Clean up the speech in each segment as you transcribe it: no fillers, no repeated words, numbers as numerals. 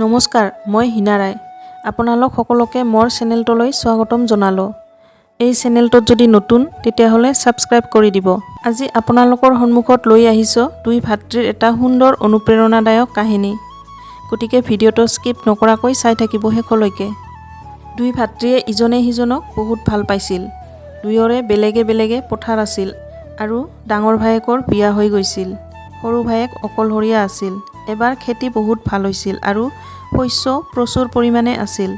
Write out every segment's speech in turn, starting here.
নমস্কাৰ, মই হিনা ৰায়। আপোনালোক সকলোকে মোৰ চেনেলটোলৈ স্বাগতম জনালোঁ। এই চেনেলটোত যদি নতুন তেতিয়াহ'লে ছাবস্ক্ৰাইব কৰি দিব। আজি আপোনালোকৰ সন্মুখত লৈ আহিছোঁ দুই ভাতৃৰ এটা সুন্দৰ অনুপ্ৰেৰণাদায়ক কাহিনী। গতিকে ভিডিঅ'টো স্কিপ নকৰাকৈ চাই থাকিব শেষলৈকে। দুই ভাতৃয়ে ইজনে সিজনক বহুত ভাল পাইছিল। দুয়োৰে বেলেগে বেলেগে পথাৰ আছিল আৰু ডাঙৰ ভায়েকৰ বিয়া হৈ গৈছিল। সৰু ভায়েক অকলশৰীয়া আছিল। এবাৰ খেতি বহুত ভাল হৈছিল আৰু শস্য প্ৰচুৰ পৰিমাণে আছিল।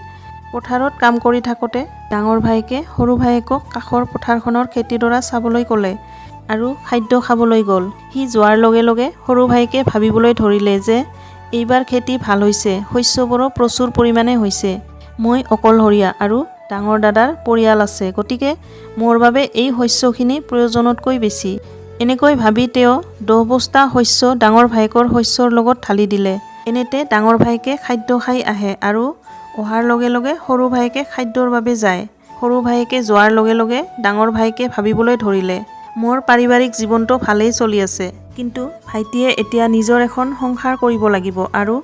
পথাৰত কাম কৰি থাকোঁতে ডাঙৰ ভায়েকে সৰু ভায়েকক কাষৰ পথাৰখনৰ খেতিডৰা চাবলৈ ক'লে আৰু খাদ্য খাবলৈ গ'ল। সি যোৱাৰ লগে লগে সৰু ভায়েকে ভাবিবলৈ ধৰিলে যে এইবাৰ খেতি ভাল হৈছে, শস্যবোৰো প্ৰচুৰ পৰিমাণে হৈছে। মই অকলশৰীয়া আৰু ডাঙৰ দাদাৰ পৰিয়াল আছে, গতিকে মোৰ বাবে এই শস্যখিনি প্ৰয়োজনতকৈ বেছি। এনেকৈ ভাবি তেওঁ 10 বস্তা শস্য ডাঙৰ ভায়েকৰ শস্যৰ লগত ঢালি দিলে। এনেতে ডাঙৰ ভায়েকে খাদ্য খাই আহে আৰু অহাৰ লগে লগে সৰু ভায়েকে খাদ্যৰ বাবে যায়। সৰু ভায়েকে যোৱাৰ লগে লগে ডাঙৰ ভায়েকে ভাবিবলৈ ধৰিলে, মোৰ পাৰিবাৰিক জীৱনটো ভালেই চলি আছে, কিন্তু ভাইটিয়ে এতিয়া নিজৰ এখন সংসাৰ কৰিব লাগিব আৰু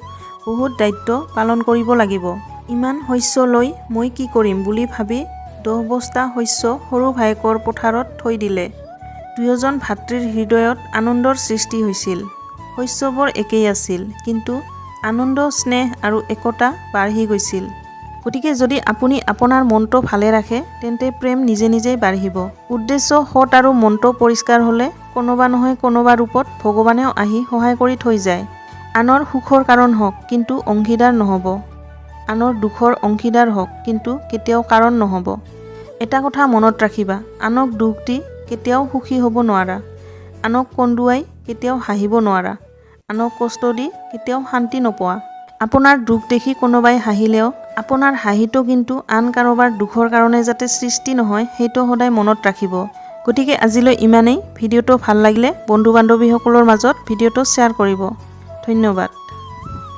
বহুত দায়িত্ব পালন কৰিব লাগিব। ইমান শস্য লৈ মই কি কৰিম বুলি ভাবি 10 বস্তা শস্য সৰু ভায়েকৰ পথাৰত থৈ দিলে। দুয়োজন ভাতৃৰ হৃদয়ত আনন্দৰ সৃষ্টি হৈছিল। শস্যবোৰ একেই আছিল, কিন্তু আনন্দ, স্নেহ আৰু একতা বাঢ়ি গৈছিল। গতিকে যদি আপুনি আপোনাৰ মনটো ভালে ৰাখে তেন্তে প্ৰেম নিজে নিজেই বাঢ়িব। উদ্দেশ্য সৎ আৰু মনটো পৰিষ্কাৰ হ'লে কোনোবা নহয় কোনোবা ৰূপত ভগৱানেও আহি সহায় কৰি থৈ যায়। আনৰ সুখৰ কাৰণ হওক, কিন্তু অংশীদাৰ নহ'ব। আনৰ দুখৰ অংশীদাৰ হওক, কিন্তু কেতিয়াও কাৰণ নহ'ব। এটা কথা মনত ৰাখিবা, আনক দুখ দি কেতিয়াও সুখী হ'ব নোৱাৰা। আনক কন্দুৱাই কেতিয়াও হাঁহিব নোৱাৰা। আনক কষ্ট দি কেতিয়াও শান্তি নোপোৱা। আপোনাৰ দুখ দেখি কোনোবাই হাঁহিলেও আপোনাৰ হাঁহিটো কিন্তু আন কাৰোবাৰ দুখৰ কাৰণে যাতে সৃষ্টি নহয়, সেইটো সদায় মনত ৰাখিব। গতিকে আজিলৈ ইমানেই। ভিডিঅ'টো ভাল লাগিলে বন্ধু বান্ধৱীসকলৰ মাজত ভিডিঅ'টো শ্বেয়াৰ কৰিব। ধন্যবাদ।